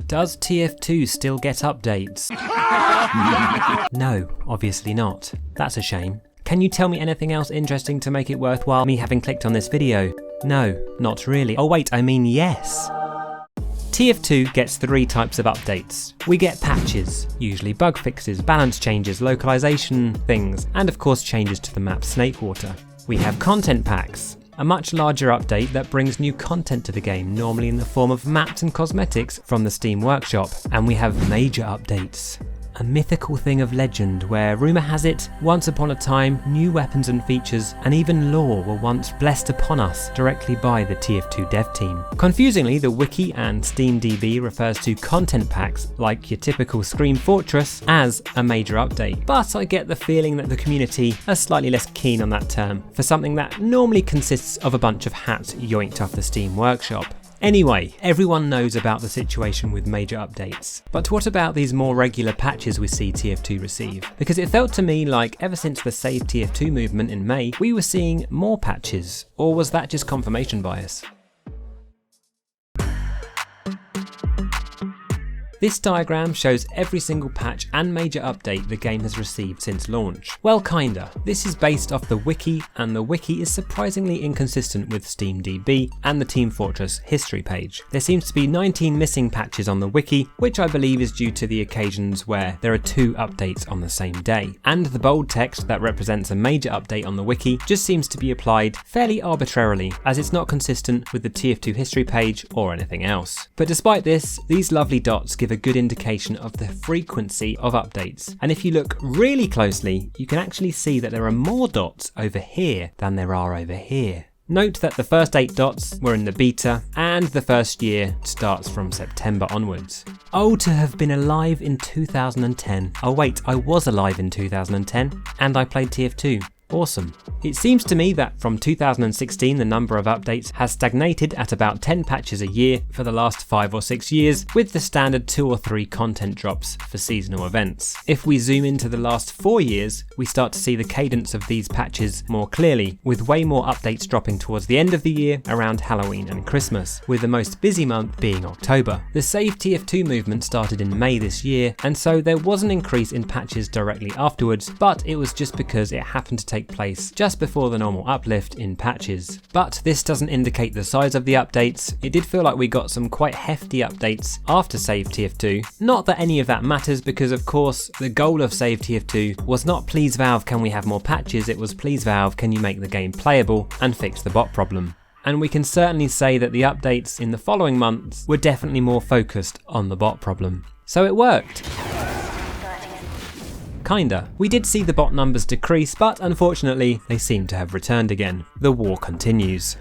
Does TF2 still get updates? No, obviously not. That's a shame. Can you tell me anything else interesting to make it worthwhile me having clicked on this video? No, not really. Oh wait, I mean yes. TF2 gets 3 types of updates. We get patches, usually bug fixes, balance changes, localization things, and of course changes to the map Snakewater. We have content packs, a much larger update that brings new content to the game, normally in the form of maps and cosmetics from the Steam Workshop. And we have major updates. A mythical thing of legend where, rumour has it, once upon a time, new weapons and features and even lore were once blessed upon us directly by the TF2 dev team. Confusingly, the wiki and SteamDB refers to content packs like your typical Scream Fortress as a major update, but I get the feeling that the community are slightly less keen on that term for something that normally consists of a bunch of hats yoinked off the Steam Workshop. Anyway, everyone knows about the situation with major updates. But what about these more regular patches we see TF2 receive? Because it felt to me like ever since the Save TF2 movement in May, we were seeing more patches. Or was that just confirmation bias? This diagram shows every single patch and major update the game has received since launch. Well, kinda. This is based off the wiki, and the wiki is surprisingly inconsistent with SteamDB and the Team Fortress history page. There seems to be 19 missing patches on the wiki, which I believe is due to the occasions where there are 2 updates on the same day. And the bold text that represents a major update on the wiki just seems to be applied fairly arbitrarily, as it's not consistent with the TF2 history page or anything else. But despite this, these lovely dots give a good indication of the frequency of updates. And if you look really closely, you can actually see that there are more dots over here than there are over here. Note that the first 8 dots were in the beta, and the first year starts from September onwards. Oh, to have been alive in 2010. Oh wait, I was alive in 2010, and I played TF2. Awesome. It seems to me that from 2016 the number of updates has stagnated at about 10 patches a year for the last 5 or 6 years, with the standard 2 or 3 content drops for seasonal events. If we zoom into the last 4 years, we start to see the cadence of these patches more clearly, with way more updates dropping towards the end of the year around Halloween and Christmas, with the most busy month being October. The Save TF2 movement started in May this year, and so there was an increase in patches directly afterwards, but it was just because it happened to take place just before the normal uplift in patches. But this doesn't indicate the size of the updates. It did feel like we got some quite hefty updates after Save TF2. Not that any of that matters, because of course the goal of Save TF2 was not please Valve, can we have more patches? It was please Valve, can you make the game playable and fix the bot problem? And we can certainly say that the updates in the following months were definitely more focused on the bot problem. So it worked. Kinda. We did see the bot numbers decrease, but unfortunately they seem to have returned again. The war continues.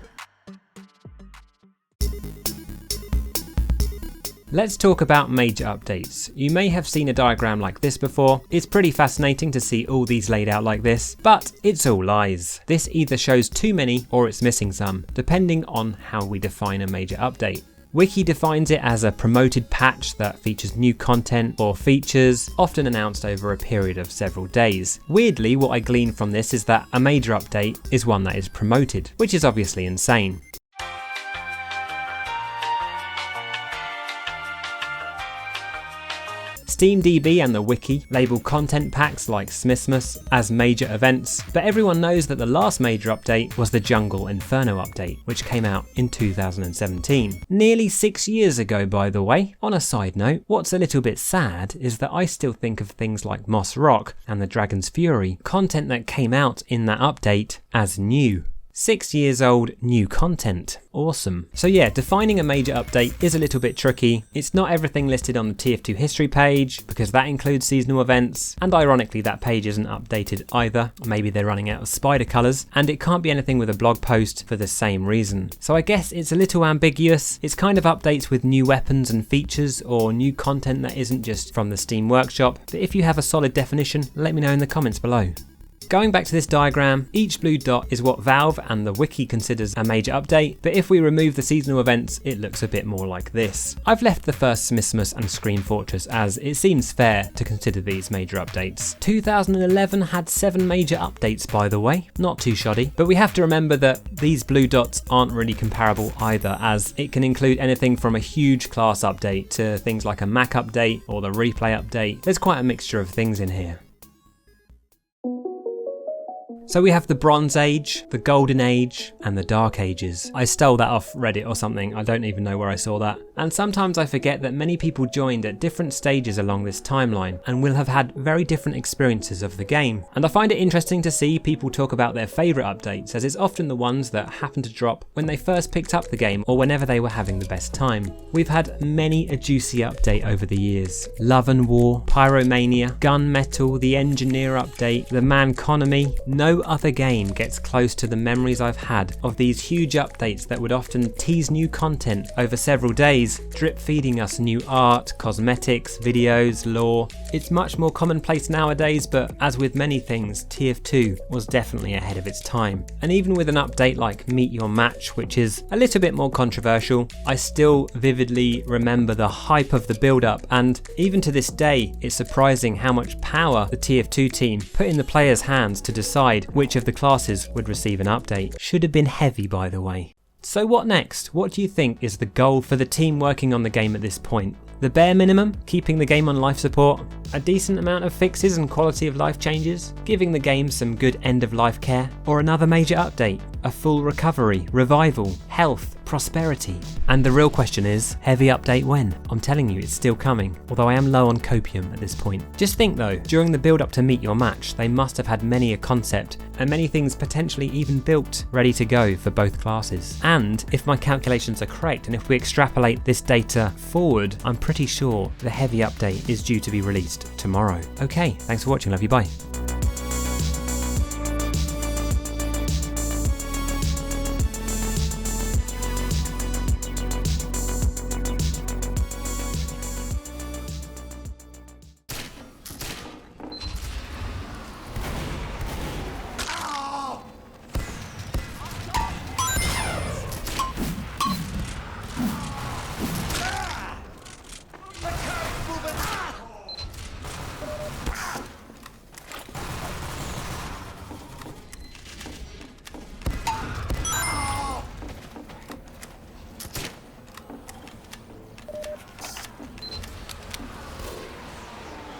Let's talk about major updates. You may have seen a diagram like this before. It's pretty fascinating to see all these laid out like this, but it's all lies. This either shows too many or it's missing some, depending on how we define a major update. Wiki defines it as a promoted patch that features new content or features, often announced over a period of several days. Weirdly, what I glean from this is that a major update is one that is promoted, which is obviously insane. SteamDB and the wiki label content packs like Smithmas as major events, but everyone knows that the last major update was the Jungle Inferno update, which came out in 2017. Nearly 6 years ago, by the way. On a side note, what's a little bit sad is that I still think of things like Moss Rock and the Dragon's Fury, content that came out in that update, as new. 6 years old, new content. Awesome. So yeah, defining a major update is a little bit tricky. It's not everything listed on the TF2 history page, because that includes seasonal events, and ironically that page isn't updated either. Maybe they're running out of spider colours, and it can't be anything with a blog post for the same reason. So I guess it's a little ambiguous. It's kind of updates with new weapons and features, or new content that isn't just from the Steam Workshop. But if you have a solid definition, let me know in the comments below. Going back to this diagram, each blue dot is what Valve and the wiki considers a major update, but if we remove the seasonal events, it looks a bit more like this. I've left the first Smismus and Scream Fortress as it seems fair to consider these major updates. 2011 had 7 major updates, by the way, not too shoddy, but we have to remember that these blue dots aren't really comparable either, as it can include anything from a huge class update to things like a Mac update or the replay update. There's quite a mixture of things in here. So we have the Bronze Age, the Golden Age, and the Dark Ages. I stole that off Reddit or something, I don't even know where I saw that. And sometimes I forget that many people joined at different stages along this timeline and will have had very different experiences of the game. And I find it interesting to see people talk about their favourite updates, as it's often the ones that happen to drop when they first picked up the game or whenever they were having the best time. We've had many a juicy update over the years. Love and War, Pyromania, Gunmetal, the Engineer update, the Manconomy. No other game gets close to the memories I've had of these huge updates that would often tease new content over several days, drip feeding us new art, cosmetics, videos, lore. It's much more commonplace nowadays, but as with many things, TF2 was definitely ahead of its time. And even with an update like Meet Your Match, which is a little bit more controversial, I still vividly remember the hype of the build-up, and even to this day, it's surprising how much power the TF2 team put in the players' hands to decide which of the classes would receive an update. Should have been heavy, by the way. So what next? What do you think is the goal for the team working on the game at this point? The bare minimum, keeping the game on life support, a decent amount of fixes and quality of life changes, giving the game some good end of life care, or another major update, a full recovery, revival, health, prosperity. And the real question is, heavy update when? I'm telling you, it's still coming, although I am low on copium at this point. Just think though, during the build up to Meet Your Match, they must have had many a concept and many things potentially even built, ready to go for both classes. And if my calculations are correct, and if we extrapolate this data forward, I'm pretty sure the heavy update is due to be released tomorrow. Okay, thanks for watching, love you, bye.